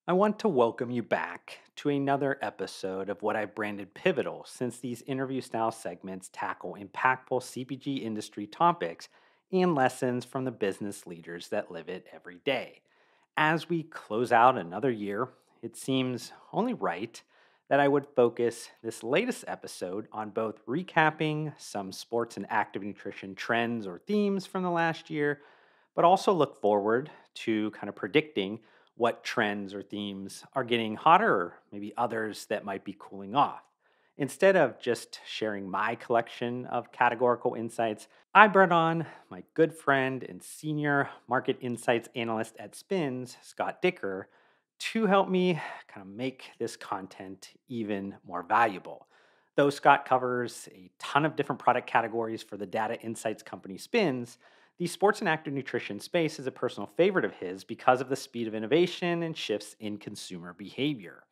I want to welcome you back to another episode of what I branded pivotal, since these interview style segments tackle impactful CPG industry topics and lessons from the business leaders that live it every day. As we close out another year, it seems only right that I would focus this latest episode on both recapping some sports and active nutrition trends or themes from the last year, but also look forward to kind of predicting what trends or themes are getting hotter, or maybe others that might be cooling off. Instead of just sharing my collection of categorical insights, I brought on my good friend and Senior Market Insights Analyst at Spins, Scott Dicker, to help me kind of make this content even more valuable. Though Scott covers a ton of different product categories for the data insights company Spins, the sports and active nutrition space is a personal favorite of his because of the speed of innovation and shifts in consumer behavior.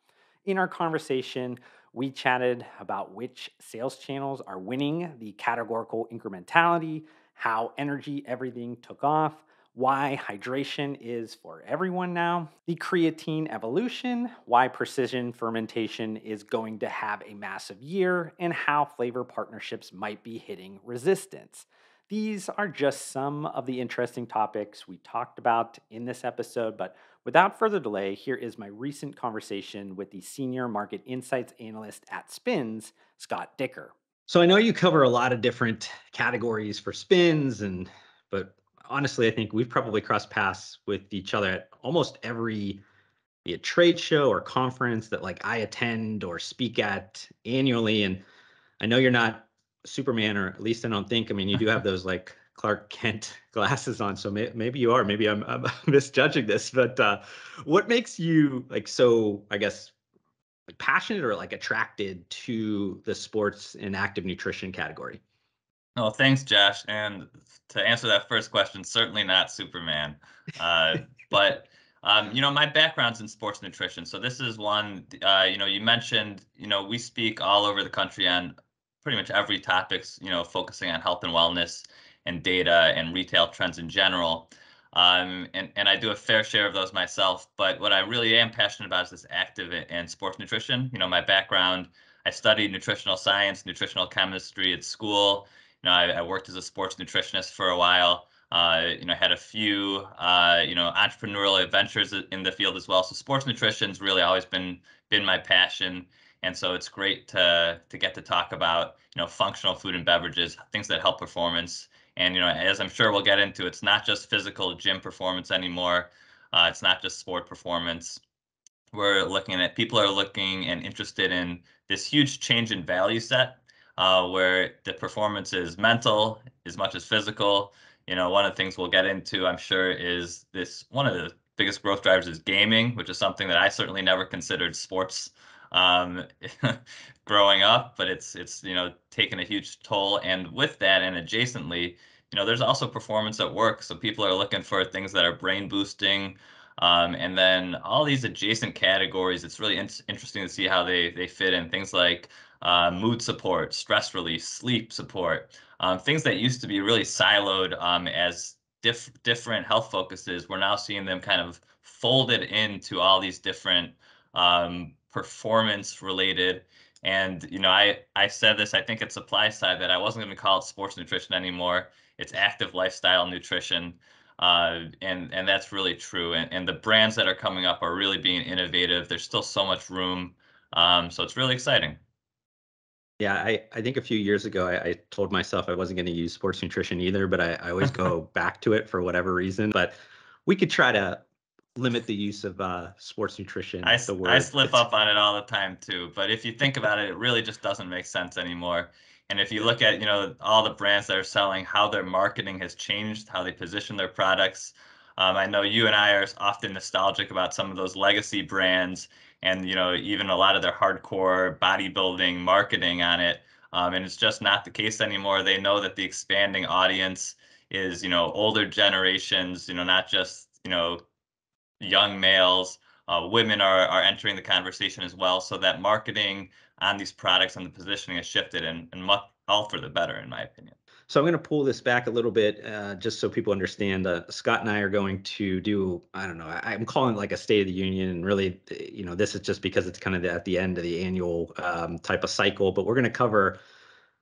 In our conversation, we chatted about which sales channels are winning the categorical incrementality, how energy everything took off, why hydration is for everyone now, the creatine evolution, why precision fermentation is going to have a massive year, and how flavor partnerships might be hitting resistance. These are just some of the interesting topics we talked about in this episode, but without further delay, here is my recent conversation with the Senior Market Insights Analyst at Spins, Scott Dicker. So I know you cover a lot of different categories for spins but honestly, I think we've probably crossed paths with each other at almost every be it trade show or conference that like I attend or speak at annually. And I know you're not Superman, or at least I don't think. I mean, you do have those like Clark Kent glasses on, so maybe you are. Maybe I'm misjudging this, but what makes you like so? I guess like passionate or like attracted to the sports and active nutrition category? Oh, thanks, Josh. And to answer that first question, certainly not Superman. Uh, but my background's in sports nutrition. So this is one, you mentioned, we speak all over the country on pretty much every topics, focusing on health and wellness and data and retail trends in general. And I do a fair share of those myself. But what I really am passionate about is this active and sports nutrition. My background, I studied nutritional science, nutritional chemistry at school. I worked as a sports nutritionist for a while. Had a few, entrepreneurial adventures in the field as well. So sports nutrition's really always been my passion, and so it's great to get to talk about functional food and beverages, things that help performance. And as I'm sure we'll get into, it's not just physical gym performance anymore. It's not just sport performance. We're looking at People are looking and interested in this huge change in value set, where the performance is mental as much as physical. One of the things we'll get into, I'm sure, is this one of the biggest growth drivers is gaming, which is something that I certainly never considered sports um, growing up, but it's taken a huge toll. And with that, and adjacently, there's also performance at work. So people are looking for things that are brain boosting, and then all these adjacent categories. It's really interesting to see how they fit in, things like mood support, stress relief, sleep support, things that used to be really siloed as different health focuses. We're now seeing them kind of folded into all these different performance related. And I said this, I think at supply side, that I wasn't going to call it sports nutrition anymore. It's active lifestyle nutrition. And that's really true. And the brands that are coming up are really being innovative. There's still so much room. So it's really exciting. Yeah, I think a few years ago I told myself I wasn't going to use sports nutrition either, but I always go back to it for whatever reason. But we could try to limit the use of sports nutrition, the I word. slip up on it all the time too, but if you think about it, it really just doesn't make sense anymore. And if you look at, all the brands that are selling, how their marketing has changed, how they position their products. I know you and I are often nostalgic about some of those legacy brands and, even a lot of their hardcore bodybuilding marketing on it. And it's just not the case anymore. They know that the expanding audience is, older generations, not just, young males. Women are entering the conversation as well. So that marketing on these products and the positioning has shifted, and much all for the better, in my opinion. So I'm going to pull this back a little bit, just so people understand. Scott and I are going to do, I don't know, I'm calling it like a State of the Union, and really, this is just because it's kind of at the end of the annual type of cycle. But we're going to cover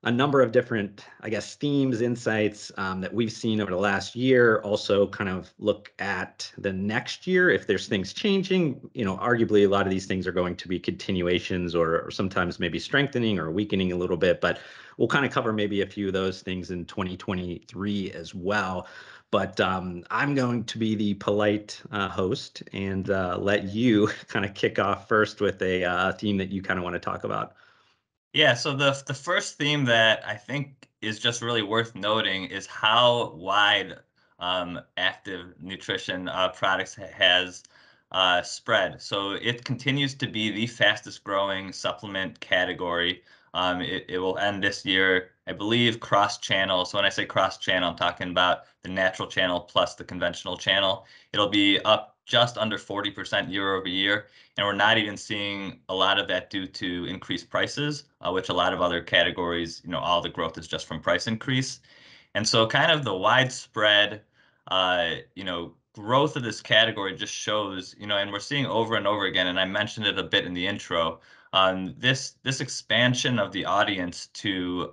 a number of different, I guess, themes, insights that we've seen over the last year. Also, kind of look at the next year if there's things changing. Arguably, a lot of these things are going to be continuations, or sometimes maybe strengthening or weakening a little bit. But we'll kind of cover maybe a few of those things in 2023 as well. But I'm going to be the polite host and let you kind of kick off first with a theme that you kind of want to talk about. Yeah, so the first theme that I think is just really worth noting is how wide active nutrition products has spread. So it continues to be the fastest growing supplement category. It will end this year, I believe, cross-channel. So when I say cross-channel, I'm talking about the natural channel plus the conventional channel. It'll be up just under 40% year over year. And we're not even seeing a lot of that due to increased prices, which a lot of other categories, all the growth is just from price increase. And so kind of the widespread, growth of this category just shows, and we're seeing over and over again, and I mentioned it a bit in the intro, this expansion of the audience to,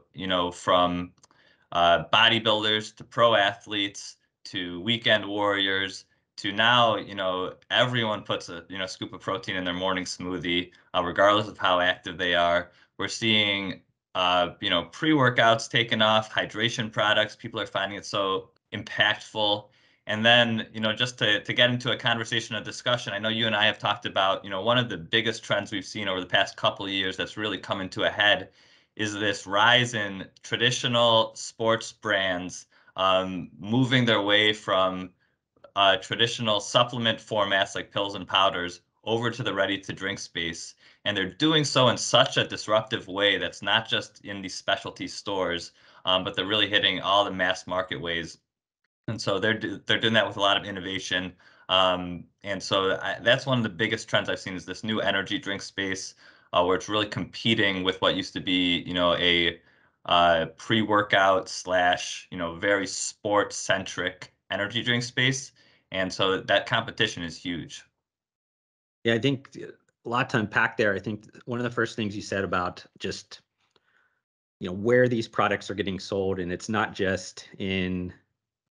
from bodybuilders to pro athletes to weekend warriors to now, everyone puts a scoop of protein in their morning smoothie, regardless of how active they are. We're seeing pre-workouts taken off, hydration products. People are finding it so impactful. And then, just to get into a conversation, a discussion, I know you and I have talked about, one of the biggest trends we've seen over the past couple of years that's really coming to a head is this rise in traditional sports brands moving their way from traditional supplement formats like pills and powders over to the ready to drink space. And they're doing so in such a disruptive way that's not just in these specialty stores, but they're really hitting all the mass market ways. And so they're doing that with a lot of innovation. And so that's one of the biggest trends I've seen is this new energy drink space, where it's really competing with what used to be, a pre-workout slash, very sports-centric energy drink space. And so that competition is huge. Yeah, I think a lot to unpack there. I think one of the first things you said about just where these products are getting sold, and it's not just in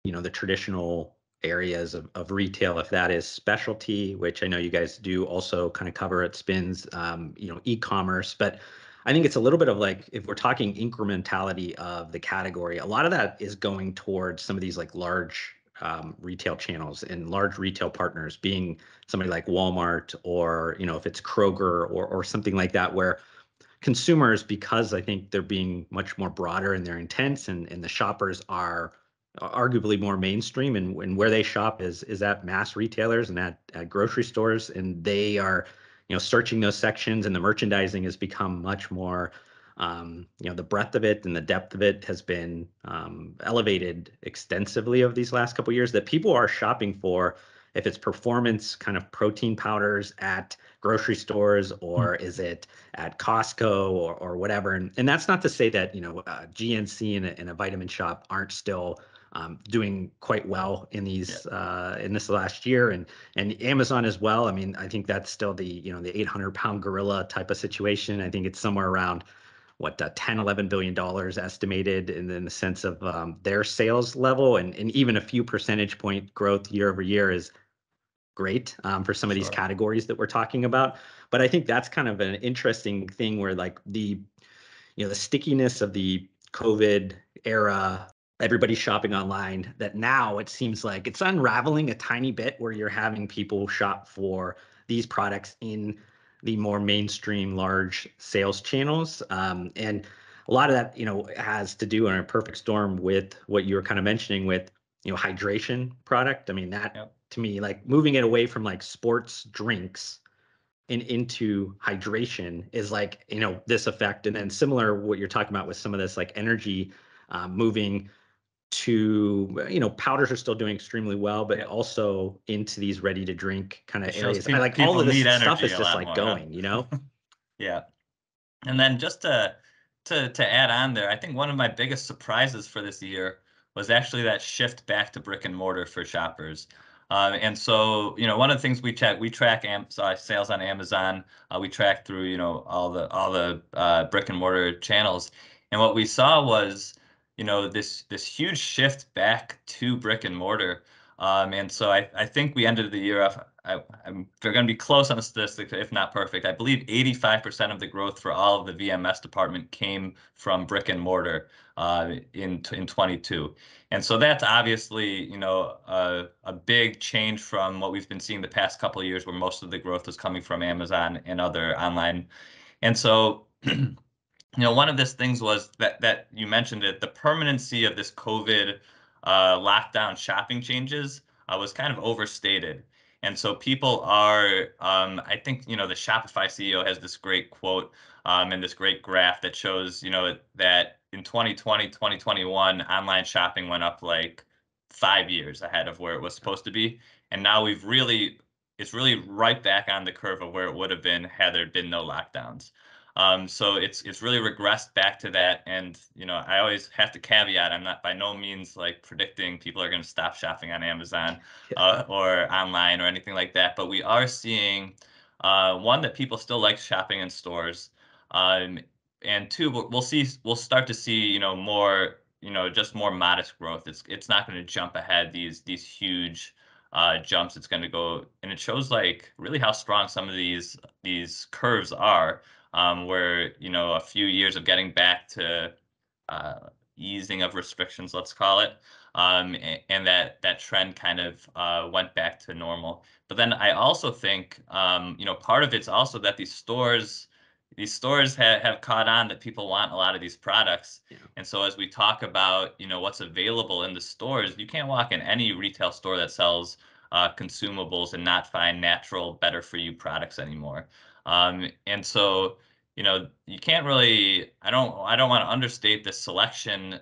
the traditional areas of retail, if that is specialty, which I know you guys do also kind of cover at Spins, e-commerce. But I think it's a little bit of like, if we're talking incrementality of the category, a lot of that is going towards some of these like large retail channels and large retail partners, being somebody like Walmart, or if it's Kroger or something like that, where consumers, because I think they're being much more broader in their intents, and the shoppers are arguably more mainstream, and where they shop is at mass retailers and at grocery stores, and they are searching those sections, and the merchandising has become much more the breadth of it and the depth of it has been elevated extensively over these last couple of years, that people are shopping for, if it's performance kind of protein powders at grocery stores, or is it at Costco or whatever. And that's not to say that GNC and a vitamin shop aren't still doing quite well in these in this last year, and Amazon as well. I mean, I think that's still the the 800-pound gorilla type of situation. I think it's somewhere around what 10-11 billion dollars estimated in the sense of their sales level, and even a few percentage point growth year over year is great for some of these Sure. categories that we're talking about. But I think that's kind of an interesting thing, where like the stickiness of the COVID era, everybody's shopping online, that now it seems like it's unraveling a tiny bit, where you're having people shop for these products in the more mainstream large sales channels. And a lot of that, has to do in a perfect storm with what you were kind of mentioning with, hydration product. I mean, that Yep. to me, like moving it away from like sports drinks and into hydration is like this effect. And then similar what you're talking about with some of this like energy moving to powders are still doing extremely well, but also into these ready to drink kind of It shows areas. I like all people of this need stuff energy is a just lot like more, huh? going. Yeah. And then just to add on there, I think one of my biggest surprises for this year was actually that shift back to brick and mortar for shoppers. And so, one of the things we track sales on Amazon. We track through, all the brick and mortar channels. And what we saw was, this huge shift back to brick and mortar. And so I think we ended the year off. They're going to be close on the statistics, if not perfect. I believe 85% of the growth for all of the VMS department came from brick and mortar in 22. And so that's obviously, a big change from what we've been seeing the past couple of years, where most of the growth was coming from Amazon and other online. And so, one of these things was that you mentioned it, the permanency of this COVID lockdown shopping changes was kind of overstated. And so people are, I think, the Shopify CEO has this great quote and this great graph that shows, that in 2020, 2021, online shopping went up like 5 years ahead of where it was supposed to be. And now it's really right back on the curve of where it would have been had there been no lockdowns. So it's really regressed back to that. And, I always have to caveat, I'm not by no means like predicting people are going to stop shopping on Amazon or online or anything like that. But we are seeing, one, that people still like shopping in stores. And two, we'll start to see, more, just more modest growth. It's not going to jump ahead these huge jumps. It's going to go, and it shows like really how strong some of these curves are. Where, a few years of getting back to easing of restrictions, let's call it, and that trend kind of went back to normal. But then I also think, part of it's also that these stores have caught on that people want a lot of these products. Yeah. And so as we talk about, what's available in the stores, you can't walk in any retail store that sells consumables and not find natural, better for you products anymore. And so, you can't really. I don't want to understate the selection,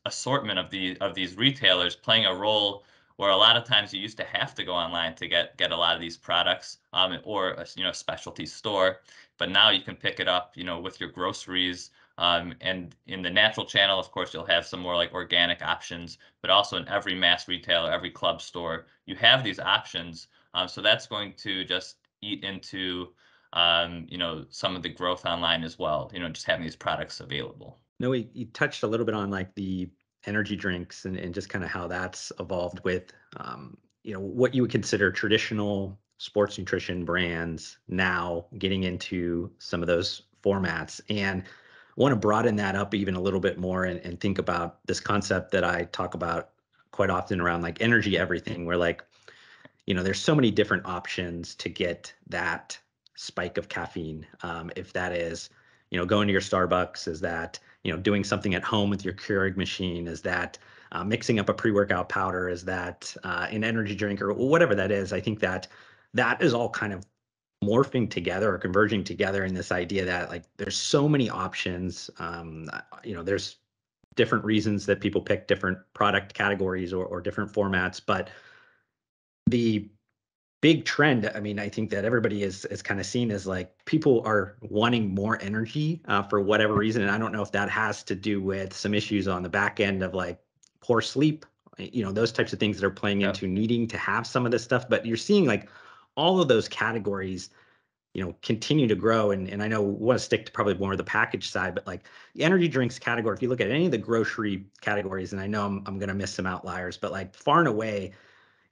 assortment of these retailers playing a role where a lot of times you used to have to go online to get a lot of these products, or a specialty store, but now you can pick it up, with your groceries. And in the natural channel, of course, you'll have some more like organic options, but also in every mass retailer, every club store, you have these options. So that's going to just eat into, some of the growth online as well, just having these products available. No, you touched a little bit on like the energy drinks and just kind of how that's evolved with, what you would consider traditional sports nutrition brands now getting into some of those formats. And want to broaden that up even a little bit more and think about this concept that I talk about quite often around like energy everything, where like, there's so many different options to get that spike of caffeine. If that is, going to your Starbucks, is that, doing something at home with your Keurig machine, is that mixing up a pre-workout powder, is that an energy drink or whatever that is. I think that is all kind of morphing together or converging together in this idea that like there's so many options. There's different reasons that people pick different product categories or different formats, but the big trend, I mean, I think that everybody is kind of seen as like people are wanting more energy for whatever reason. And I don't know if that has to do with some issues on the back end of like poor sleep, those types of things that are playing Yep. into needing to have some of this stuff. But you're seeing like all of those categories, continue to grow. And I know we want to stick to probably more of the package side, but like the energy drinks category, if you look at any of the grocery categories, and I know I'm going to miss some outliers, but like far and away,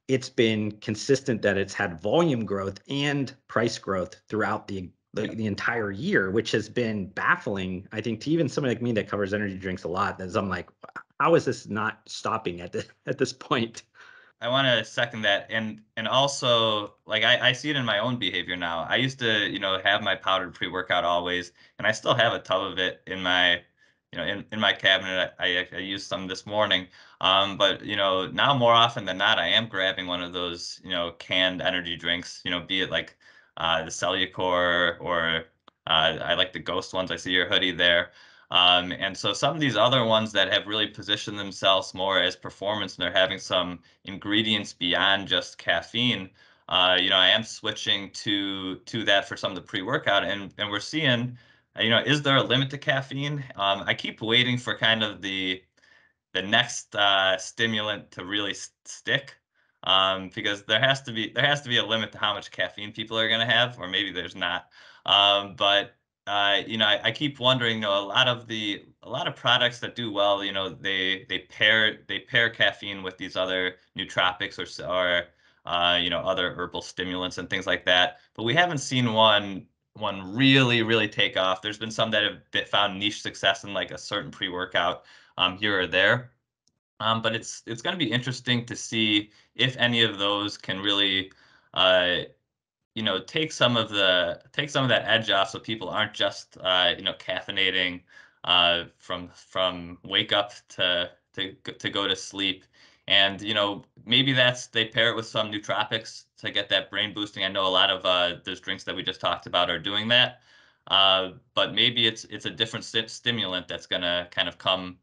it's been consistent that it's had volume growth and price growth throughout the entire year, which has been baffling, I think, to even somebody like me that covers energy drinks a lot. As I'm like, how is this not stopping at this point? I want to second that, and also like I see it in my own behavior now. I used to, have my powdered pre-workout always, and I still have a tub of it in my, in my cabinet. I used some this morning. But now more often than not, I am grabbing one of those, canned energy drinks. Be it like the Cellucor or I like the Ghost ones. I see your hoodie there. And so some of these other ones that have really positioned themselves more as performance, and they're having some ingredients beyond just caffeine. I am switching to that for some of the pre-workout, and we're seeing, is there a limit to caffeine? I keep waiting for kind of the next stimulant to really stick, because there has to be a limit to how much caffeine people are going to have, or maybe there's not. But I keep wondering, a lot of products that do well, they pair caffeine with these other nootropics or other herbal stimulants and things like that. But we haven't seen one really take off. There's been some that have found niche success in like a certain pre-workout here or there. But it's going to be interesting to see if any of those can really, uh, take some of that edge off, so people aren't just caffeinating from wake up to go to sleep. And maybe they pair it with some nootropics to get that brain boosting. I know a lot of those drinks that we just talked about are doing that. But maybe it's a different stimulant that's gonna kind of come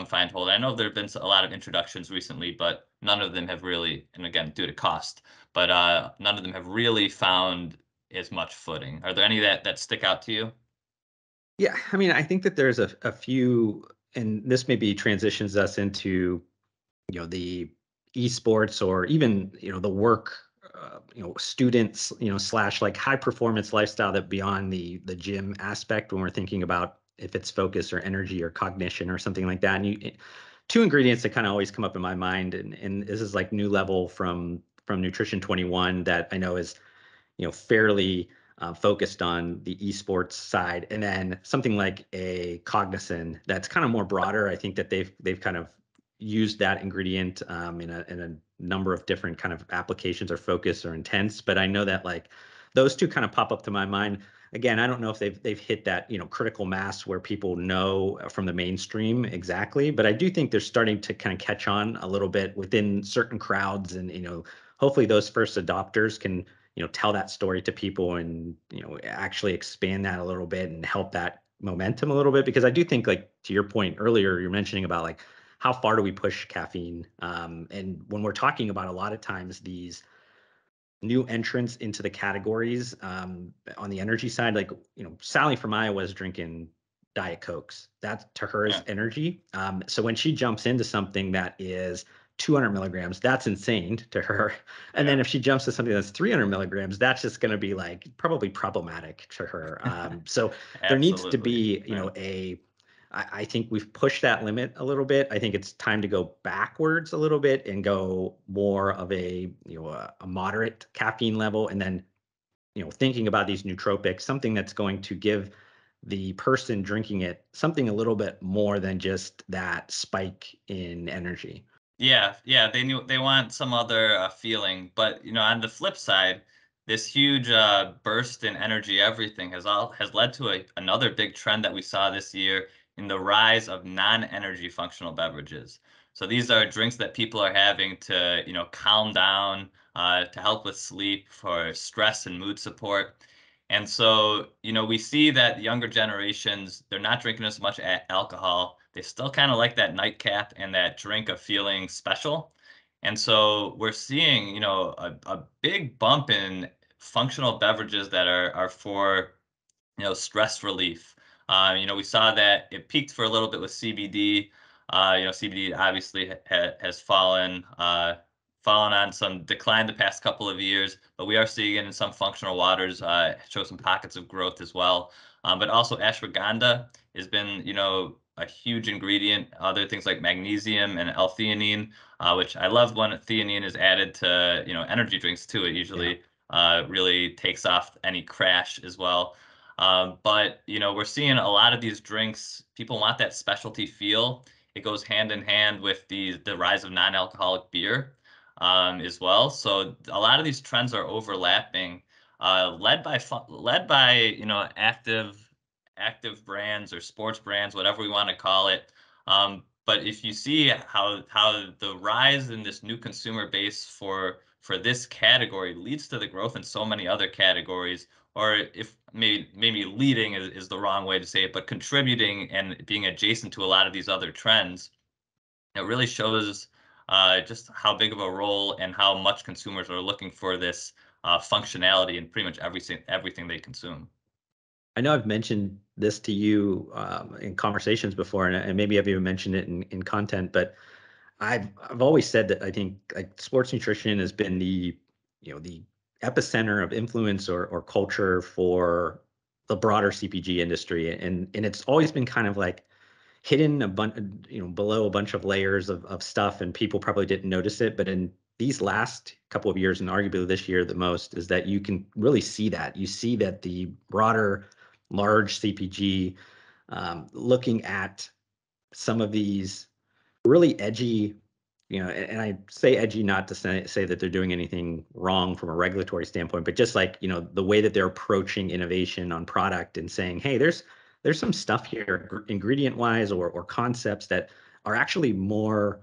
find hold. I know there have been a lot of introductions recently, but none of them have really, and again, due to cost, but none of them have really found as much footing. Are there any that stick out to you? Yeah, I mean, I think that there's a few, and this maybe transitions us into, the esports, or even, the work, students, slash like high performance lifestyle, that beyond the gym aspect, when we're thinking about if it's focus or energy or cognition or something like that. And two ingredients that kind of always come up in my mind, and this is like new level from Nutrition 21, that I know is, fairly focused on the esports side, and then something like a Cognizin that's kind of more broader. I think that they've kind of used that ingredient in a number of different kind of applications or focus or intents. But I know that like those two kind of pop up to my mind. Again, I don't know if they've hit that critical mass where people know from the mainstream exactly, but I do think they're starting to kind of catch on a little bit within certain crowds, and hopefully those first adopters can tell that story to people, and actually expand that a little bit and help that momentum a little bit. Because I do think, like, to your point earlier, you're mentioning about like how far do we push caffeine, and when we're talking about a lot of times these new entrants into the categories, on the energy side, like, Sally from Iowa is drinking Diet Cokes. That to her is Yeah, energy. So when she jumps into something that is 200 milligrams, that's insane to her. And then yeah, if she jumps to something that's 300 milligrams, that's just going to be like probably problematic to her. So there needs to absolutely. be, Yeah. I think we've pushed that limit a little bit. I think it's time to go backwards a little bit and go more of a moderate caffeine level, and then thinking about these nootropics, something that's going to give the person drinking it something a little bit more than just that spike in energy. Yeah, they want some other feeling, but on the flip side, this huge burst in energy, everything has led to another big trend that we saw this year in the rise of non-energy functional beverages. So these are drinks that people are having to calm down, to help with sleep, for stress and mood support. And so, we see that younger generations, they're not drinking as much alcohol. They still kind of like that nightcap and that drink of feeling special. And so we're seeing, a big bump in functional beverages that are for stress relief. We saw that it peaked for a little bit with CBD. CBD obviously has fallen on some decline the past couple of years, but we are seeing it in some functional waters, show some pockets of growth as well. But also ashwagandha has been, a huge ingredient. Other things like magnesium and L-theanine, which I love when theanine is added to, energy drinks too. It Yeah. usually really takes off any crash as well. But we're seeing a lot of these drinks. People want that specialty feel. It goes hand in hand with the rise of non-alcoholic beer, as well. So a lot of these trends are overlapping, led by active brands or sports brands, whatever we want to call it. But if you see how the rise in this new consumer base for this category leads to the growth in so many other categories, or if maybe leading is the wrong way to say it, but contributing and being adjacent to a lot of these other trends, it really shows just how big of a role and how much consumers are looking for this functionality in pretty much everything they consume. I know I've mentioned this to you in conversations before, and maybe I've even mentioned it in content, but I've always said that I think like sports nutrition has been the epicenter of influence or culture for the broader CPG industry, and it's always been kind of like hidden a bunch, below a bunch of layers of stuff, and people probably didn't notice it. But in these last couple of years, and arguably this year the most, is that you can really see that. You see that the broader, large CPG looking at some of these really edgy, and I say edgy not to say that they're doing anything wrong from a regulatory standpoint, but just like, the way that they're approaching innovation on product and saying, hey, there's some stuff here ingredient wise or concepts that are actually more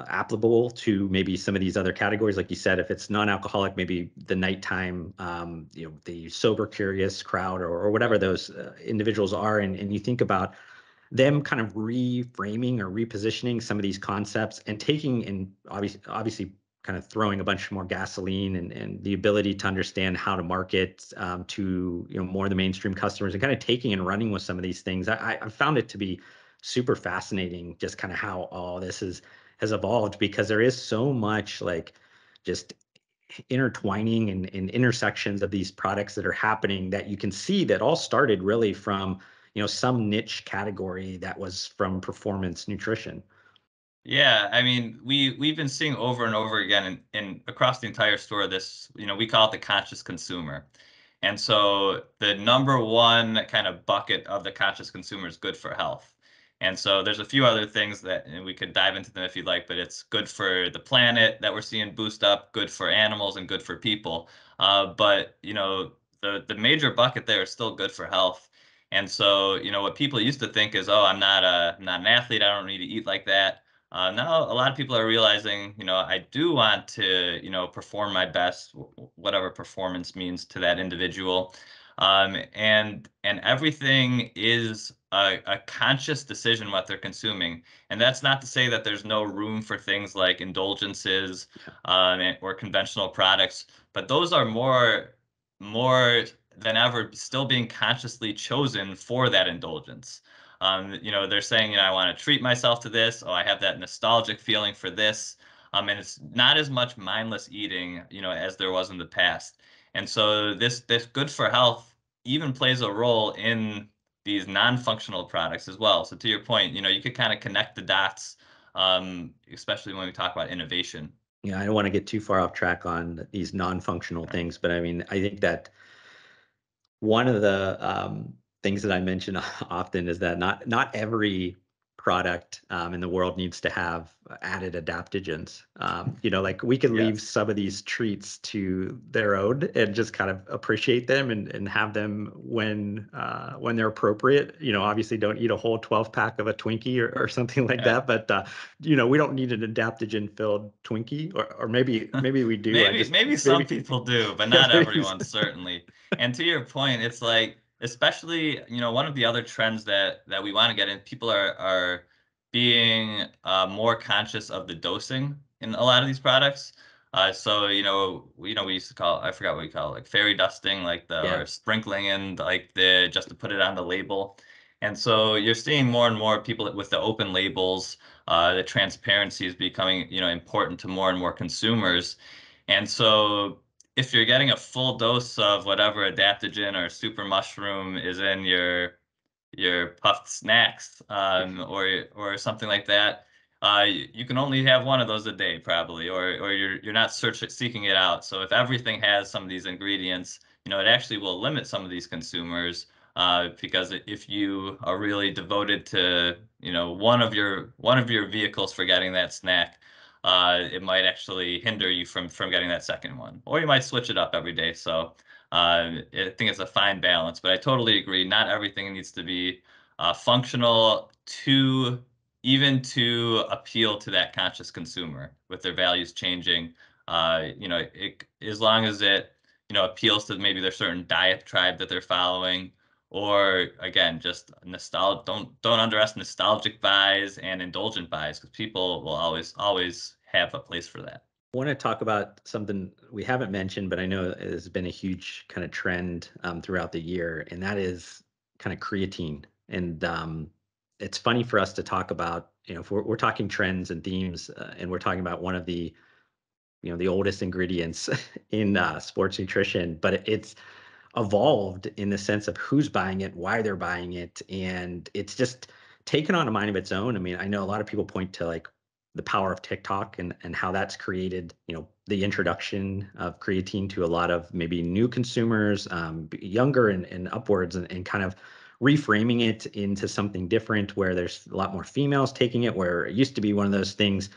applicable to maybe some of these other categories. Like you said, if it's non-alcoholic, maybe the nighttime, the sober curious crowd or whatever those individuals are. And you think about them kind of reframing or repositioning some of these concepts and taking and obviously kind of throwing a bunch more gasoline and the ability to understand how to market to more of the mainstream customers, and kind of taking and running with some of these things. I found it to be super fascinating, just kind of how all this has evolved, because there is so much like just intertwining and intersections of these products that are happening, that you can see that all started really from some niche category that was from performance nutrition. Yeah, I mean, we've been seeing over and over again in across the entire store this, we call it the conscious consumer. And so the number one kind of bucket of the conscious consumer is good for health. And so there's a few other things that we could dive into them if you'd like, but it's good for the planet that we're seeing boost up, good for animals, and good for people. But the major bucket there is still good for health. And so, what people used to think is, oh, I'm not an athlete, I don't need to eat like that. Now a lot of people are realizing, I do want to, perform my best, whatever performance means to that individual. And everything is a conscious decision what they're consuming. And that's not to say that there's no room for things like indulgences, or conventional products, but those are more than ever still being consciously chosen for that indulgence. They're saying, I want to treat myself to this. Oh, I have that nostalgic feeling for this. And it's not as much mindless eating, as there was in the past. And so this good for health even plays a role in these non-functional products as well. So to your point, you could kind of connect the dots, especially when we talk about innovation. Yeah, I don't want to get too far off track on these non-functional things, but I mean, I think that one of the things that I mention often is that not every product in the world needs to have added adaptogens. Like we can leave Yes. some of these treats to their own and just kind of appreciate them and have them when they're appropriate. Obviously don't eat a whole 12 pack of a Twinkie or something like Yeah. that, but we don't need an adaptogen filled Twinkie, or maybe we do. Maybe some Maybe people do, but yeah, not maybe. everyone, certainly. And to your point, it's like, especially, one of the other trends that we want to get in, people are being more conscious of the dosing in a lot of these products. So, we used to call, I forgot what we call it, like fairy dusting, like Yeah. or sprinkling in like just to put it on the label. And so you're seeing more and more people with the open labels. The transparency is becoming, important to more and more consumers. And so if you're getting a full dose of whatever adaptogen or super mushroom is in your puffed snacks, or something like that, you can only have one of those a day probably, or you're not seeking it out. So if everything has some of these ingredients, it actually will limit some of these consumers, because if you are really devoted to one of your vehicles for getting that snack, it might actually hinder you from getting that second one, or you might switch it up every day. So I think it's a fine balance, but I totally agree. Not everything needs to be functional to appeal to that conscious consumer with their values changing. As long as it appeals to maybe their certain diet tribe that they're following, or again, just nostalgia. Don't underestimate nostalgic buys and indulgent buys, because people will always have a place for that. I want to talk about something we haven't mentioned, but I know has been a huge kind of trend throughout the year, and that is kind of creatine. And it's funny for us to talk about, if we're talking trends and themes, and we're talking about one of the, the oldest ingredients in sports nutrition, but it's evolved in the sense of who's buying it, why they're buying it, and it's just taken on a mind of its own. I mean, I know a lot of people point to like the power of TikTok and how that's created, the introduction of creatine to a lot of maybe new consumers, younger and upwards, and kind of reframing it into something different where there's a lot more females taking it, where it used to be one of those things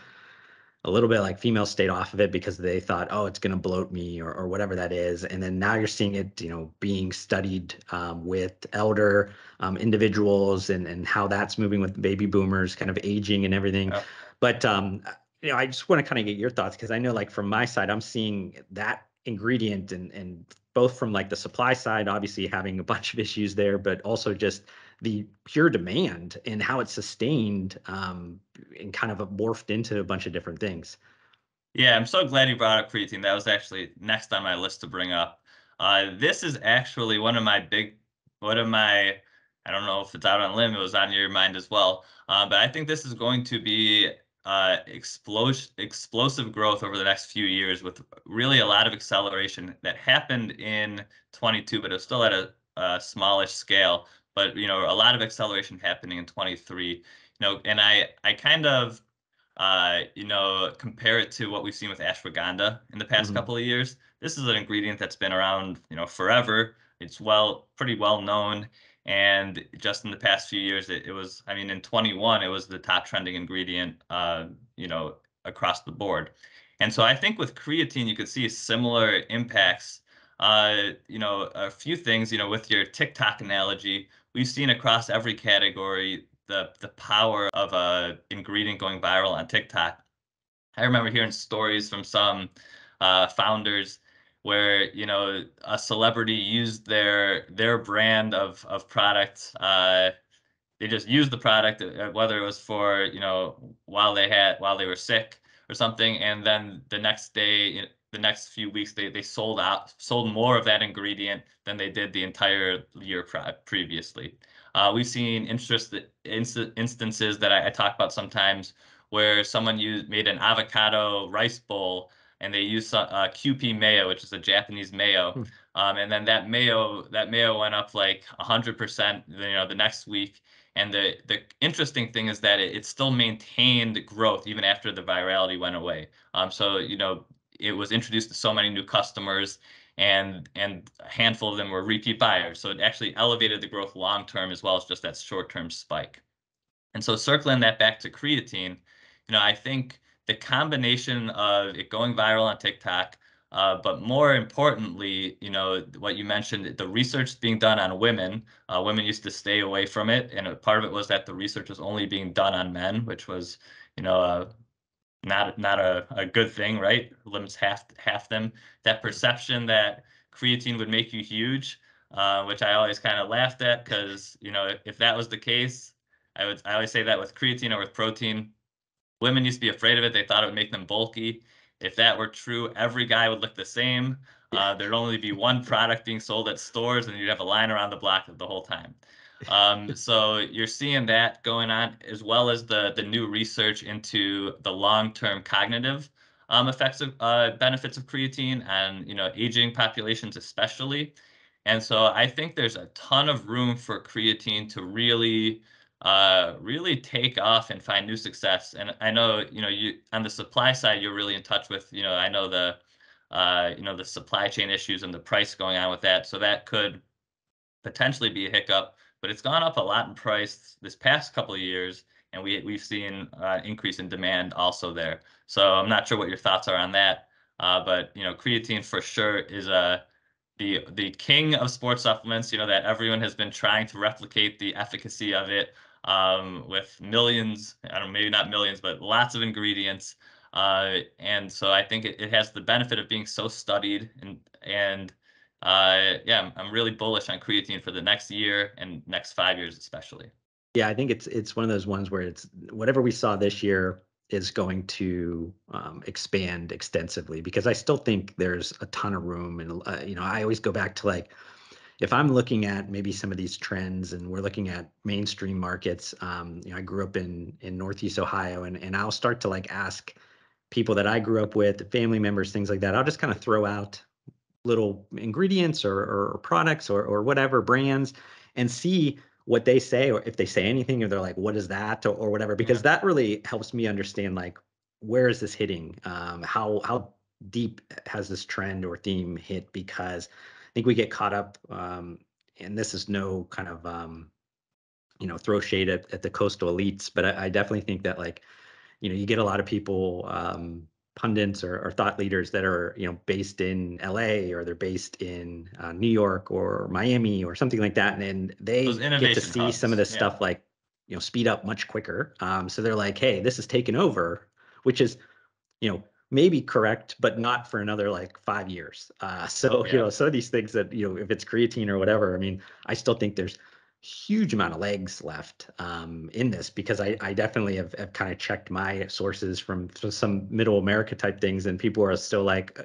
a little bit like females stayed off of it because they thought, oh, it's going to bloat me, or whatever that is. And then now you're seeing it, being studied with elder individuals, and how that's moving with baby boomers kind of aging and everything. Yeah. But, I just want to kind of get your thoughts, because I know like from my side, I'm seeing that ingredient, and both from like the supply side, obviously having a bunch of issues there, but also just the pure demand and how it's sustained, and kind of morphed into a bunch of different things. Yeah, I'm so glad you brought up creatine. That was actually next on my list to bring up. This is actually one of my, I don't know if it's out on a limb, it was on your mind as well. But I think this is going to be explosive growth over the next few years, with really a lot of acceleration that happened in 22, but it was still at a smallish scale. But, a lot of acceleration happening in 23. And I kind of compare it to what we've seen with ashwagandha in the past Mhm. couple of years. This is an ingredient that's been around, forever. It's pretty well known. And just in the past few years, it was, I mean, in 21, it was the top trending ingredient, across the board. And so I think with creatine, you could see similar impacts. A few things, with your TikTok analogy, we've seen across every category the power of a ingredient going viral on TikTok. I remember hearing stories from some founders where a celebrity used their brand of product. They just used the product, whether it was for while they were sick or something, and then the next day, the next few weeks, they sold more of that ingredient than they did the entire year previously. We've seen instances that I talk about sometimes, where someone made an avocado rice bowl, and they used QP mayo, which is a Japanese mayo. Hmm. And then that mayo went up like 100%, the next week. And the interesting thing is that it still maintained growth even after the virality went away. So it was introduced to so many new customers, and a handful of them were repeat buyers. So it actually elevated the growth long term, as well as just that short term spike. And so circling that back to creatine, I think the combination of it going viral on TikTok, but more importantly, what you mentioned, the research being done on women. Women used to stay away from it, and part of it was that the research was only being done on men, which was, not a good thing, right? Limits half them. That perception that creatine would make you huge, which I always kind of laughed at, because if that was the case, I always say that with creatine or with protein, women used to be afraid of it. They thought it would make them bulky. If that were true, every guy would look the same. Yeah. There'd only be one product being sold at stores, and you'd have a line around the block the whole time. So you're seeing that going on, as well as the new research into the long-term cognitive effects of benefits of creatine, and aging populations especially. And so I think there's a ton of room for creatine to really take off and find new success. And I know, you on the supply side, you're really in touch with, I know the supply chain issues and the price going on with that. So that could potentially be a hiccup, but it's gone up a lot in price this past couple of years, and we've seen increase in demand also there. So I'm not sure what your thoughts are on that, but creatine for sure is the king of sports supplements. That everyone has been trying to replicate the efficacy of it, with millions, I don't know, maybe not millions, but lots of ingredients. And so I think it has the benefit of being so studied, and yeah, I'm really bullish on creatine for the next year and next 5 years especially. Yeah, I think it's one of those ones where it's whatever we saw this year is going to expand extensively, because I still think there's a ton of room. And I always go back to like, if I'm looking at maybe some of these trends and we're looking at mainstream markets, I grew up in Northeast Ohio, and I'll start to like ask people that I grew up with, family members, things like that. I'll just kind of throw out little ingredients or products or whatever brands and see what they say, or if they say anything, or they're like, what is that, or whatever, because that really helps me understand like, where is this hitting? How deep has this trend or theme hit? Because I think we get caught up, and this is no kind of, throw shade at the coastal elites, but I definitely think that like, you get a lot of people, pundits or thought leaders that are, based in LA, or they're based in New York or Miami or something like that. And Those they get to innovation see some of hubs. this stuff like, speed up much quicker. So they're like, hey, this is taken over, which is, maybe correct, but not for another like 5 years. So, Yeah. some of these things that, if it's creatine or whatever, I mean, I still think there's huge amount of legs left, in this, because I definitely have kind of checked my sources from some middle America type things, and people are still like,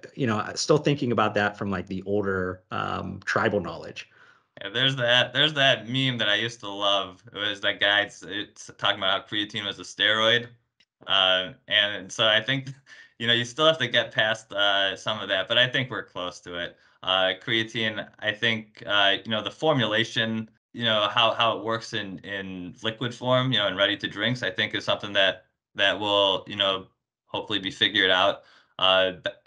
still thinking about that from like the older, tribal knowledge. Yeah, there's that meme that I used to love. It was that guy it's talking about how creatine was a steroid. And so I think, you still have to get past some of that, but I think we're close to it. Creatine, I think, the formulation, how it works in liquid form, and ready to drinks, I think is something that will, hopefully be figured out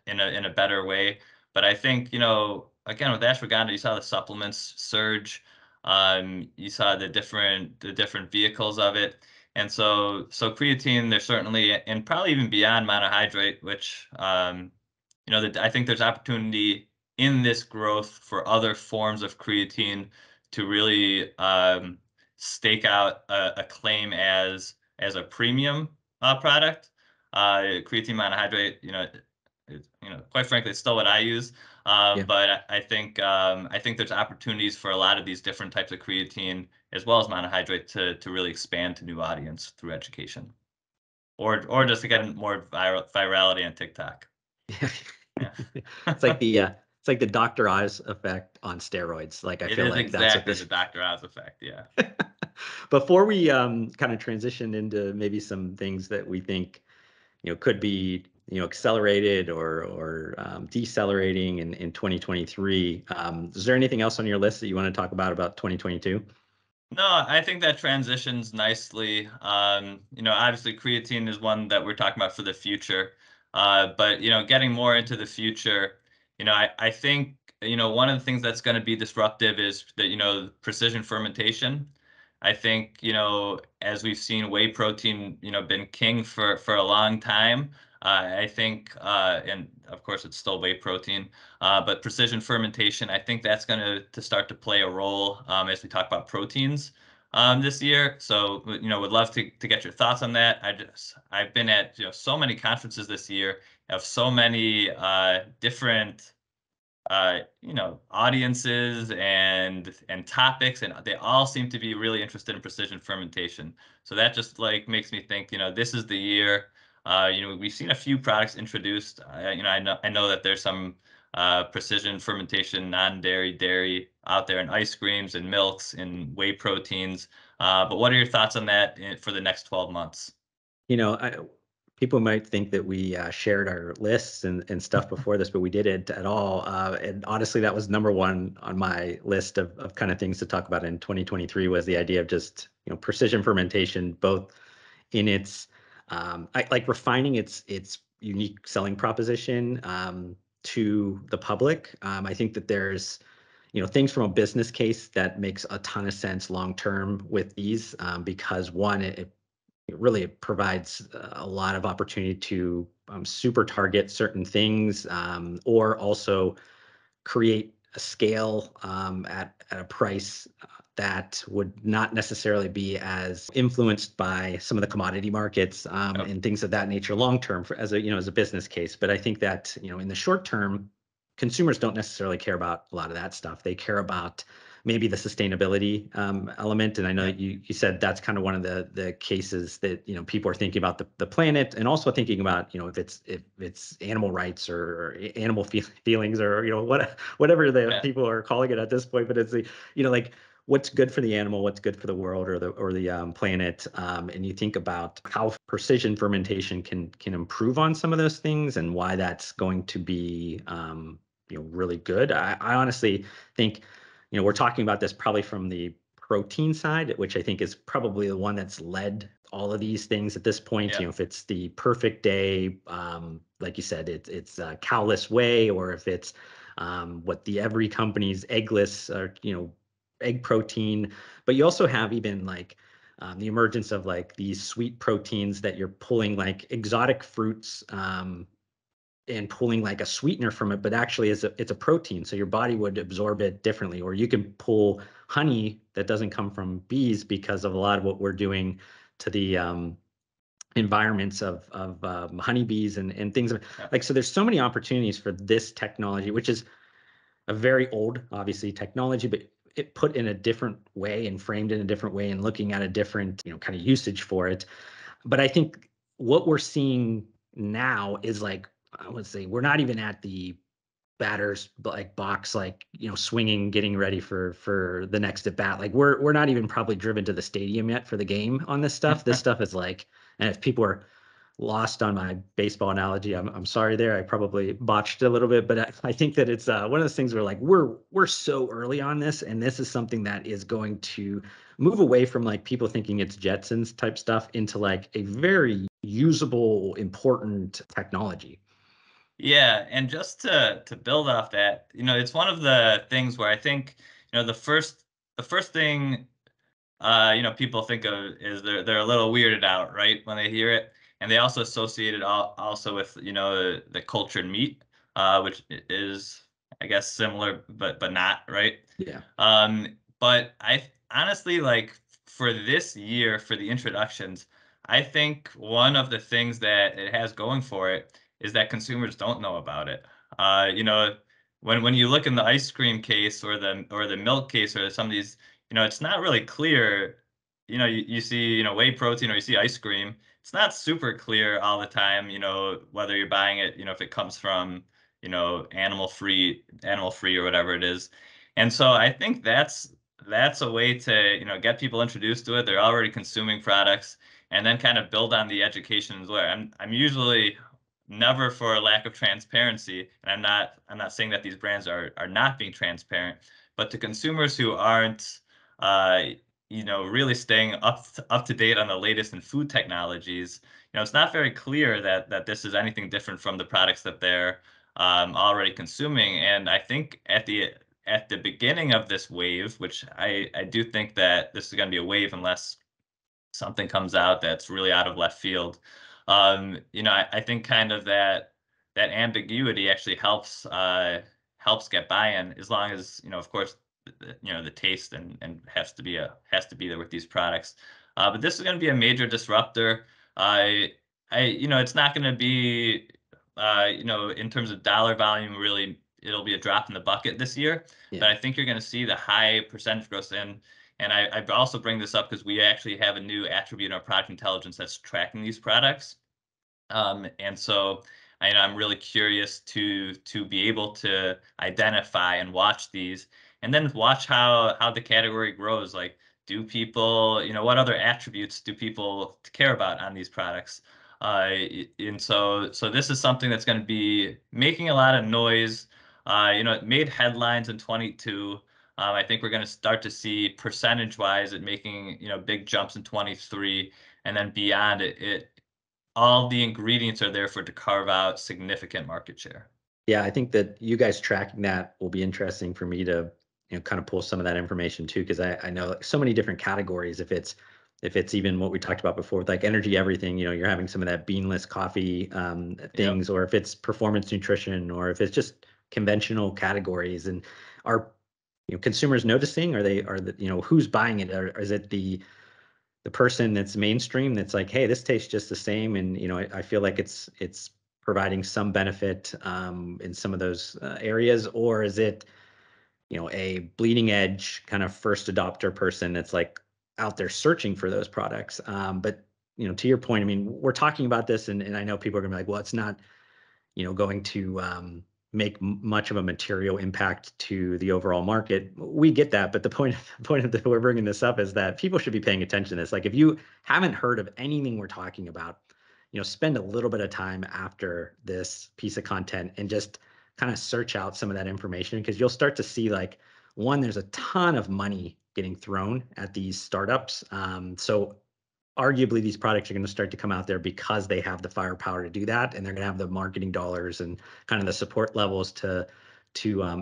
in a better way. But I think, again, with ashwagandha, you saw the supplements surge. You saw the different vehicles of it. And so creatine, there's certainly, and probably even beyond monohydrate, which, I think there's opportunity in this growth for other forms of creatine to really stake out a claim as a premium product. Creatine monohydrate, quite frankly, it's still what I use. Yeah. But I think there's opportunities for a lot of these different types of creatine as well as monohydrate to really expand to new audience through education, or just to get more virality on TikTok. Yeah. It's like the Dr. Oz effect on steroids. Like, I It feel is like that's what exactly the this. Dr. Oz effect. Yeah. Before we kind of transition into maybe some things that we think, could be, accelerated or decelerating in 2023. Is there anything else on your list that you want to talk about 2022? No, I think that transitions nicely. Obviously creatine is one that we're talking about for the future. But getting more into the future, I think, one of the things that's going to be disruptive is that, precision fermentation. I think, as we've seen whey protein, been king for a long time. I think, and of course it's still whey protein, but precision fermentation, I think that's going to start to play a role, as we talk about proteins this year. So, would love to get your thoughts on that. I've been at, so many conferences this year, have so many different audiences and topics, and they all seem to be really interested in precision fermentation. So that just like makes me think, this is the year. We've seen a few products introduced. I know that there's some precision fermentation, non-dairy dairy out there in ice creams and milks and whey proteins. But what are your thoughts on that for the next 12 months? You know, I, People might think that we shared our lists and stuff before this, but we didn't at all. And honestly, that was number one on my list of kind of things to talk about in 2023, was the idea of just, precision fermentation, both in its, like refining its unique selling proposition, to the public. I think that there's, things from a business case that makes a ton of sense long term with these, because one, it really provides a lot of opportunity to, super target certain things, or also create a scale, at a price, that would not necessarily be as influenced by some of the commodity markets, Yep. and things of that nature long term, for as a, as a business case. But I think that, in the short term, consumers don't necessarily care about a lot of that stuff. They care about maybe the sustainability element. And I know Yeah. that you said that's kind of one of the cases that, people are thinking about the planet, and also thinking about, if it's animal rights or animal feelings, or, whatever the Yeah. people are calling it at this point. But it's like what's good for the animal, what's good for the world, or the planet. And you think about how precision fermentation can improve on some of those things, and why that's going to be really good. I honestly think, we're talking about this probably from the protein side, which I think is probably the one that's led all of these things at this point. Yeah. If it's the perfect day, like you said, it's a cowless whey, or if it's what the every company's eggless, or egg protein. But you also have even like the emergence of like these sweet proteins that you're pulling like exotic fruits, and pulling like a sweetener from it, but actually it's a protein, so your body would absorb it differently. Or you can pull honey that doesn't come from bees, because of a lot of what we're doing to the environments of honeybees and things Yeah. like. So there's so many opportunities for this technology, which is a very old, obviously, technology, but it put in a different way and framed in a different way, and looking at a different, kind of usage for it. But I think what we're seeing now is like, I would say we're not even at the batters like box, like, swinging, getting ready for the next at bat. Like we're not even probably driven to the stadium yet for the game on this stuff. This stuff is like, and if people are lost on my baseball analogy, I'm sorry there. I probably botched it a little bit, but I think that it's one of those things where like we're so early on this, and this is something that is going to move away from like people thinking it's Jetsons type stuff into like a very usable, important technology. Yeah, and just to build off that, it's one of the things where I think, the first thing people think of is they're a little weirded out, right, when they hear it, and they also associate it also with the cultured meat, which is, I guess, similar but not, right. Yeah. But I honestly, like, for this year, for the introductions, I think one of the things that it has going for it is that consumers don't know about it. When you look in the ice cream case, or the milk case, or some of these, it's not really clear. You see, whey protein, or you see ice cream. It's not super clear all the time, whether you're buying it, if it comes from, animal free or whatever it is. And so I think that's a way to, get people introduced to it. They're already consuming products, and then kind of build on the education as well. I'm usually never for a lack of transparency, and I'm not saying that these brands are not being transparent, but to consumers who aren't uh, really staying up to date on the latest in food technologies, it's not very clear that this is anything different from the products that they're already consuming. And I think at the beginning of this wave, which I do think that this is going to be a wave unless something comes out that's really out of left field. I think kind of that ambiguity actually helps get buy-in, as long as, of course, the taste and has to be there with these products. But this is going to be a major disruptor. It's not going to be, in terms of dollar volume, really, it'll be a drop in the bucket this year. But Yeah. I think you're going to see the high percentage growth in. And I also bring this up because we actually have a new attribute in our product intelligence that's tracking these products. And so I'm really curious to be able to identify and watch these, and then watch how the category grows. Like, do people, what other attributes do people care about on these products? And so this is something that's going to be making a lot of noise. It made headlines in 22. I think we're going to start to see percentage-wise it making, big jumps in 23, and then beyond it, all the ingredients are there for it to carve out significant market share. Yeah, I think that you guys tracking that will be interesting for me to, kind of pull some of that information too, because I know like so many different categories. If it's even what we talked about before with like energy, everything, you're having some of that beanless coffee Yep. things, or if it's performance nutrition, or if it's just conventional categories. And are consumers noticing? Who's buying it? Or is it the person that's mainstream that's like, hey, this tastes just the same, and I feel like it's providing some benefit in some of those areas? Or is it a bleeding edge kind of first adopter person that's like out there searching for those products. But to your point, I mean, we're talking about this, and I know people are gonna be like, well, it's not going to make much of a material impact to the overall market. We get that, but the point of we're bringing this up is that people should be paying attention to this. Like, if you haven't heard of anything we're talking about, spend a little bit of time after this piece of content and just kind of search out some of that information, because you'll start to see, like, one, there's a ton of money getting thrown at these startups. So arguably these products are going to start to come out there because they have the firepower to do that, and they're going to have the marketing dollars and kind of the support levels to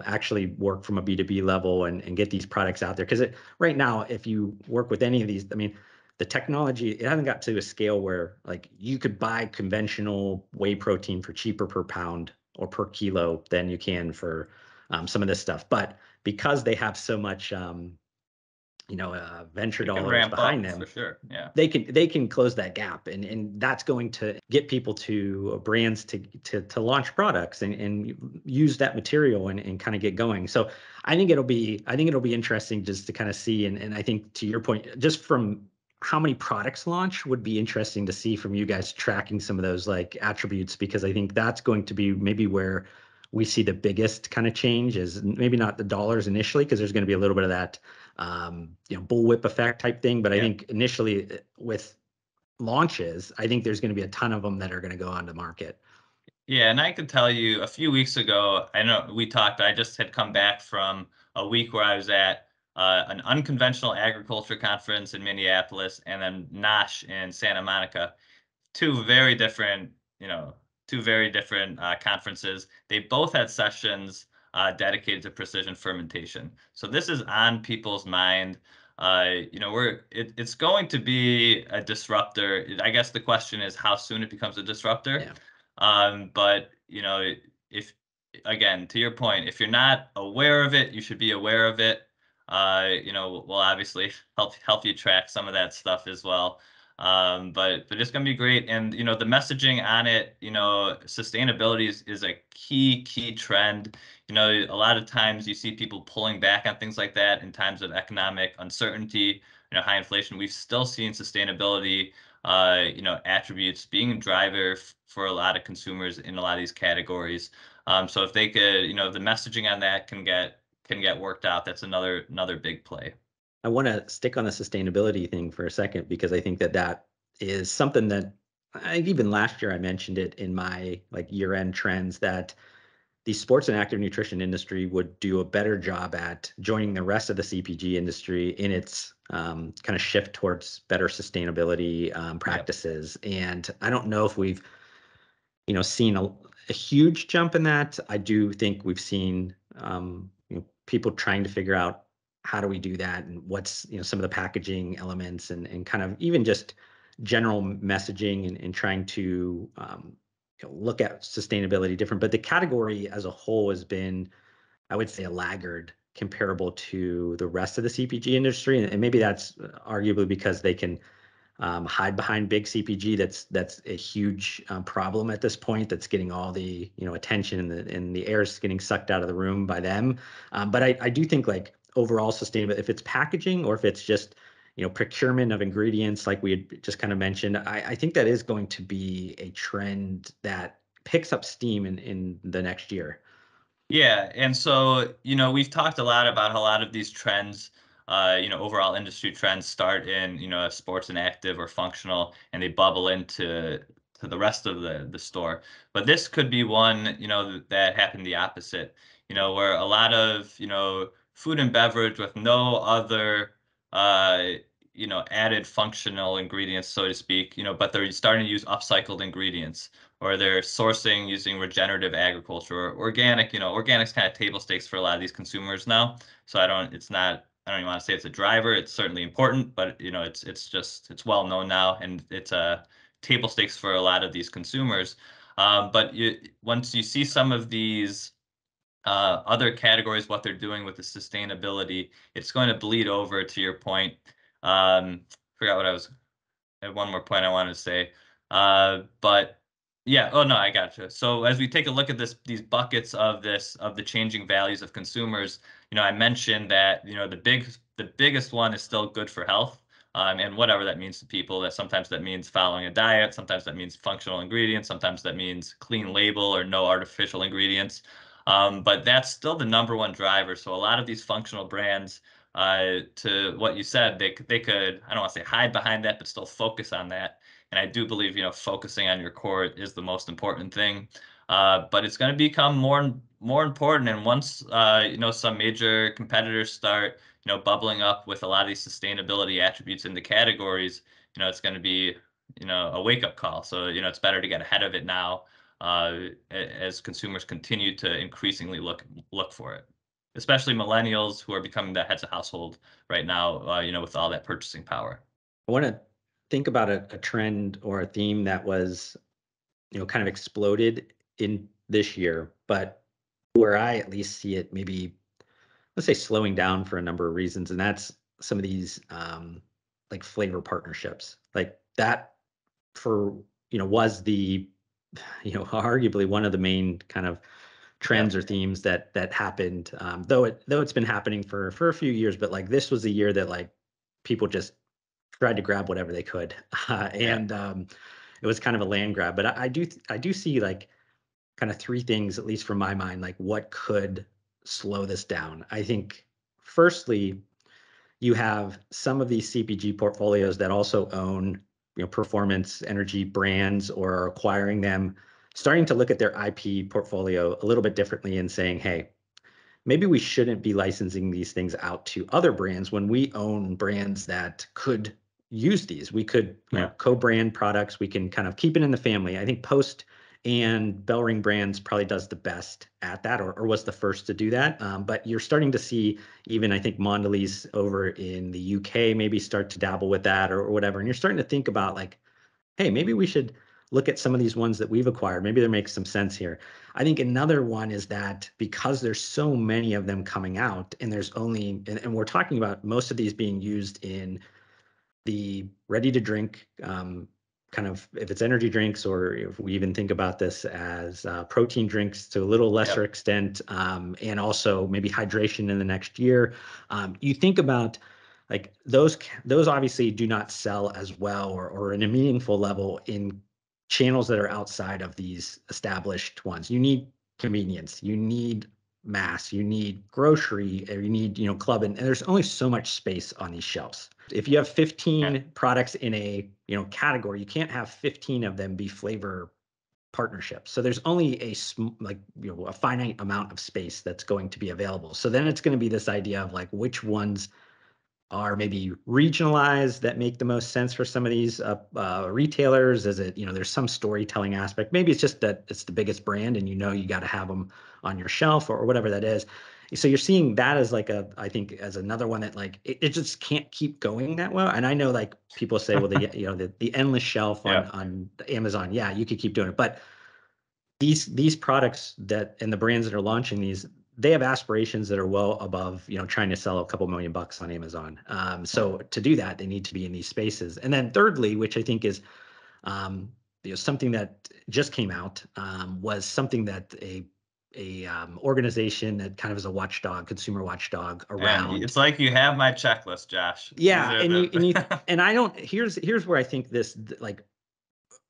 actually work from a B2B level and get these products out there. Because right now, if you work with any of these, I mean, the technology, it hasn't got to a scale where like you could buy conventional whey protein for cheaper per pound or per kilo than you can for some of this stuff. But because they have so much venture It can dollars ramp behind up for them, sure. Yeah. they can close that gap, and that's going to get people to brands to launch products and use that material and kind of get going. So I think it'll be interesting just to kind of see, and I think to your point, just from how many products launch would be interesting to see from you guys tracking some of those like attributes, because I think that's going to be maybe where we see the biggest kind of change, is maybe not the dollars initially, because there's going to be a little bit of that bullwhip effect type thing. But I Yeah. think initially with launches, I think there's going to be a ton of them that are going to go onto market. Yeah, and I can tell you a few weeks ago, I know we talked, I just had come back from a week where I was at an unconventional agriculture conference in Minneapolis and then NOSH in Santa Monica. Two very different, two very different conferences. They both had sessions dedicated to precision fermentation. So this is on people's mind. It's going to be a disruptor. I guess the question is how soon it becomes a disruptor. Yeah. But if again, to your point, if you're not aware of it, you should be aware of it. We'll obviously help you track some of that stuff as well. But it's gonna be great, and the messaging on it, sustainability is a key trend. A lot of times you see people pulling back on things like that in times of economic uncertainty, high inflation. We've still seen sustainability attributes being a driver for a lot of consumers in a lot of these categories. So if they could, the messaging on that can get worked out, that's another big play. I want to stick on the sustainability thing for a second, because I think that is something that even last year I mentioned it in my like year-end trends, that the sports and active nutrition industry would do a better job at joining the rest of the CPG industry in its kind of shift towards better sustainability Yep. practices. And I don't know if we've seen a huge jump in that. I do think we've seen people trying to figure out how do we do that, and what's some of the packaging elements, and kind of even just general messaging, and trying to look at sustainability different. But the category as a whole has been, I would say, a laggard comparable to the rest of the CPG industry, and maybe that's arguably because they can hide behind big CPG. That's a huge problem at this point. That's getting all the attention, and the air is getting sucked out of the room by them. But I do think, like, overall sustainable, if it's packaging or if it's just procurement of ingredients, like we had just kind of mentioned, I think that is going to be a trend that picks up steam in the next year. Yeah, and so, we've talked a lot about how a lot of these trends, overall industry trends start in, sports and active or functional, and they bubble to the rest of the store. But this could be one, that happened the opposite, where a lot of, food and beverage with no other, added functional ingredients, so to speak, but they're starting to use upcycled ingredients, or they're sourcing using regenerative agriculture or organic. Organic's kind of table stakes for a lot of these consumers now. So I don't even want to say it's a driver. It's certainly important, but it's well known now, and it's a table stakes for a lot of these consumers. But once you see some of these other categories, what they're doing with the sustainability, it's going to bleed over to your point. Forgot what I had one more point I wanted to say. But Yeah. Oh no, I gotcha. So as we take a look at these buckets of the changing values of consumers, I mentioned that the biggest one is still good for health, and whatever that means to people. That sometimes that means following a diet, sometimes that means functional ingredients, sometimes that means clean label or no artificial ingredients. But that's still the number one driver. So a lot of these functional brands, to what you said, they could, I don't want to say hide behind that, but still focus on that. And I do believe, focusing on your core is the most important thing. But it's going to become more and more important. And once, some major competitors start, bubbling up with a lot of these sustainability attributes in the categories, it's going to be, a wake up call. So, it's better to get ahead of it now, as consumers continue to increasingly look for it, especially millennials who are becoming the heads of household right now, with all that purchasing power. I want to think about a trend or a theme that was, kind of exploded in this year, but where I at least see it maybe, let's say, slowing down for a number of reasons, and that's some of these like flavor partnerships, like that for was the arguably one of the main kind of trends Yep. or themes that happened, though it's been happening for a few years, but like this was a year that like people just tried to grab whatever they could, Yeah. and it was kind of a land grab. But I do see like kind of three things, at least from my mind, like what could slow this down. I think firstly, you have some of these CPG portfolios that also own, performance energy brands or are acquiring them, starting to look at their IP portfolio a little bit differently and saying, hey, maybe we shouldn't be licensing these things out to other brands when we own brands that could use these. We could, Yeah. co-brand products. We can kind of keep it in the family. I think Post and Bellring Brands probably does the best at that, or was the first to do that. But you're starting to see even, I think, Mondelez over in the UK maybe start to dabble with that or whatever. And you're starting to think about like, hey, maybe we should look at some of these ones that we've acquired. Maybe there makes some sense here. I think another one is that because there's so many of them coming out, and there's only, and we're talking about most of these being used in the ready to drink, kind of, if it's energy drinks, or if we even think about this as protein drinks to a little lesser Yep. extent, and also maybe hydration in the next year. You think about like those obviously do not sell as well or in a meaningful level in channels that are outside of these established ones. You need convenience, you need mass, you need grocery, or you need, club, and there's only so much space on these shelves. If you have Yeah. 15 products in a, category, you can't have 15 of them be flavor partnerships. So there's only like, a finite amount of space that's going to be available. So then it's going to be this idea of like which ones are maybe regionalized that make the most sense for some of these retailers. Is it, there's some storytelling aspect. Maybe it's just that it's the biggest brand and you got to have them on your shelf or whatever that is. So you're seeing that as like I think as another one that like it just can't keep going that well. And I know like people say, well, the endless shelf Yeah. on Amazon, yeah, you could keep doing it. But these products that and the brands that are launching these, they have aspirations that are well above, trying to sell a couple $1,000,000 on Amazon. So to do that, they need to be in these spaces. And then thirdly, which I think is something that just came out, was something that a organization that kind of is a watchdog, consumer watchdog And around. it's like you have my checklist, Josh. These Yeah, are and the and I don't. Here's where I think this like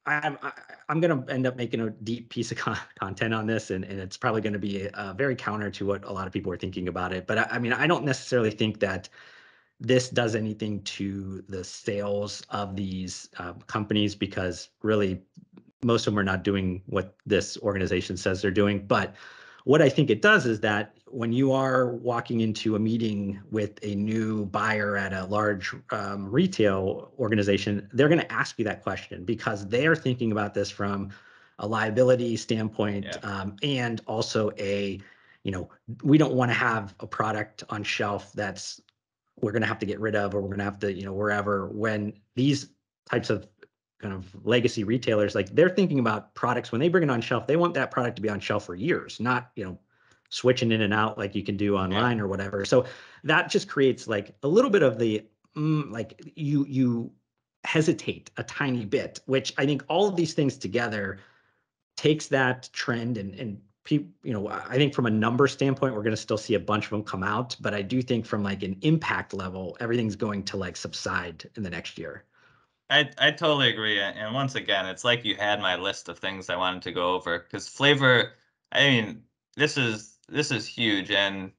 I'm going to end up making a deep piece of content on this, and it's probably going to be very counter to what a lot of people are thinking about it. But I mean, I don't necessarily think that this does anything to the sales of these companies, because really most of them are not doing what this organization says they're doing. But what I think it does is that when you are walking into a meeting with a new buyer at a large retail organization, they're going to ask you that question because they are thinking about this from a liability standpoint, yeah. and also we don't want to have a product on shelf that's we're going to have to get rid of, or we're going to have to, wherever, when these types of kind of legacy retailers, like they're thinking about products when they bring it on shelf, they want that product to be on shelf for years, not, switching in and out like you can do Yeah. online or whatever. So that just creates like a little bit of the, like you hesitate a tiny bit, which I think all of these things together takes that trend and people, I think from a number standpoint, we're going to still see a bunch of them come out, but I do think from like an impact level, everything's going to like subside in the next year. I totally agree. And once again, it's like you had my list of things I wanted to go over because flavor, I mean, this is huge and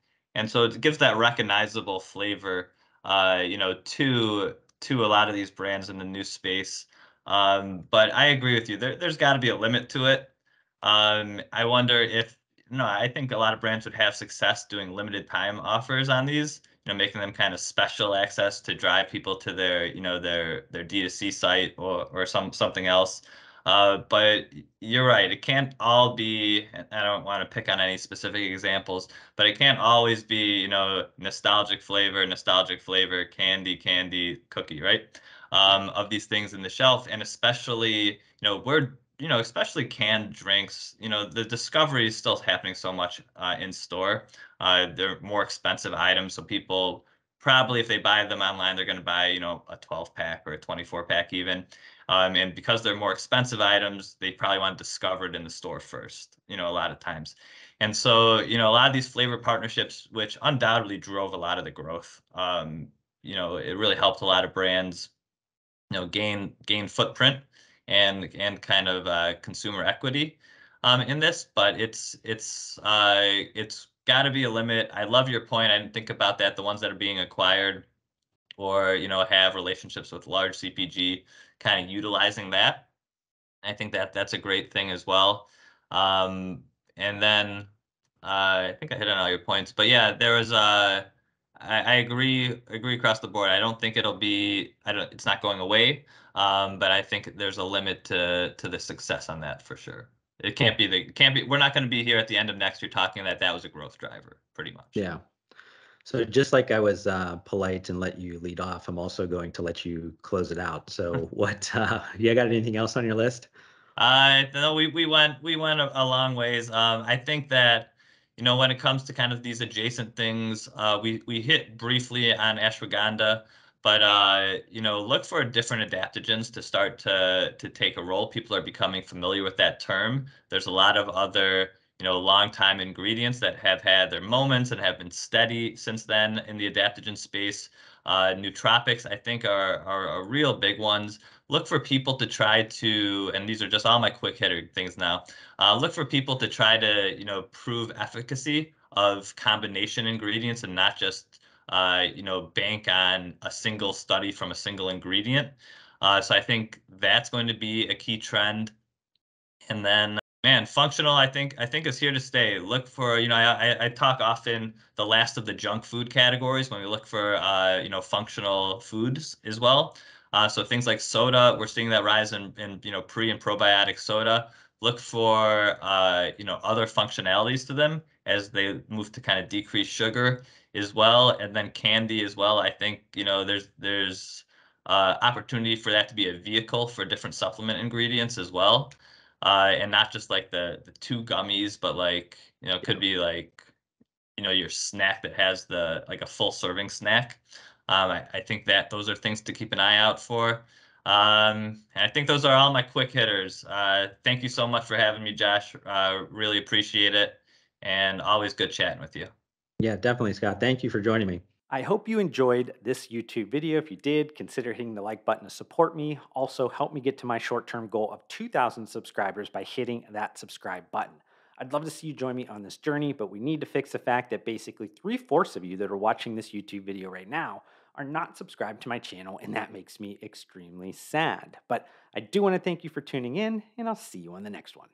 so it gives that recognizable flavor to a lot of these brands in the new space. But I agree with you. There's got to be a limit to it. I wonder if no, I think a lot of brands would have success doing limited time offers on these, making them kind of special access to drive people to their D2C site or something else. But you're right. It can't all be, and I don't want to pick on any specific examples, but it can't always be, nostalgic flavor, candy, cookie, right? Of these things in the shelf. And especially, especially canned drinks, the discovery is still happening so much in store. They're more expensive items, so people probably, if they buy them online, they're going to buy, a 12 pack or a 24 pack even. And because they're more expensive items, they probably want to discover it in the store first, a lot of times. And so, a lot of these flavor partnerships, which undoubtedly drove a lot of the growth, it really helped a lot of brands, gain footprint and kind of consumer equity in this, but it's got to be a limit. I love your point. I didn't think about that. The ones that are being acquired or have relationships with large CPG, kind of utilizing that. I think that that's a great thing as well. Um, and then I think I hit on all your points, but yeah, there was I agree across the board. I don't think it'll be I don't it's not going away. But I think there's a limit to the success on that for sure. It can't be we're not going to be here at the end of next year talking that was a growth driver, pretty much. Yeah. So just like I was polite and let you lead off, I'm also going to let you close it out. So what, you got anything else on your list? No, we went a long ways. I think that when it comes to kind of these adjacent things, we hit briefly on ashwagandha, but look for different adaptogens to start to take a role. People are becoming familiar with that term. There's a lot of other long time ingredients that have had their moments and have been steady since then in the adaptogen space. Nootropics, I think, are real big ones. Look for people to try to, and these are just all my quick hitter things now. Look for people to try to, prove efficacy of combination ingredients and not just, bank on a single study from a single ingredient. So I think that's going to be a key trend. And then, man, functional, I think is here to stay. Look for, I talk often the last of the junk food categories when we look for, functional foods as well. So things like soda, we're seeing that rise in pre and probiotic soda. Look for, other functionalities to them as they move to kind of decrease sugar as well, and then candy as well. I think, there's opportunity for that to be a vehicle for different supplement ingredients as well, and not just like the two gummies, but like it could be like your snack that has the like a full serving snack. I think that those are things to keep an eye out for. And I think those are all my quick hitters. Thank you so much for having me, Josh. Really appreciate it, and always good chatting with you. Yeah, definitely, Scott. Thank you for joining me. I hope you enjoyed this YouTube video. If you did, consider hitting the like button to support me. Also, help me get to my short-term goal of 2,000 subscribers by hitting that subscribe button. I'd love to see you join me on this journey, but we need to fix the fact that basically 3/4 of you that are watching this YouTube video right now are not subscribed to my channel, and that makes me extremely sad. But I do want to thank you for tuning in, and I'll see you on the next one.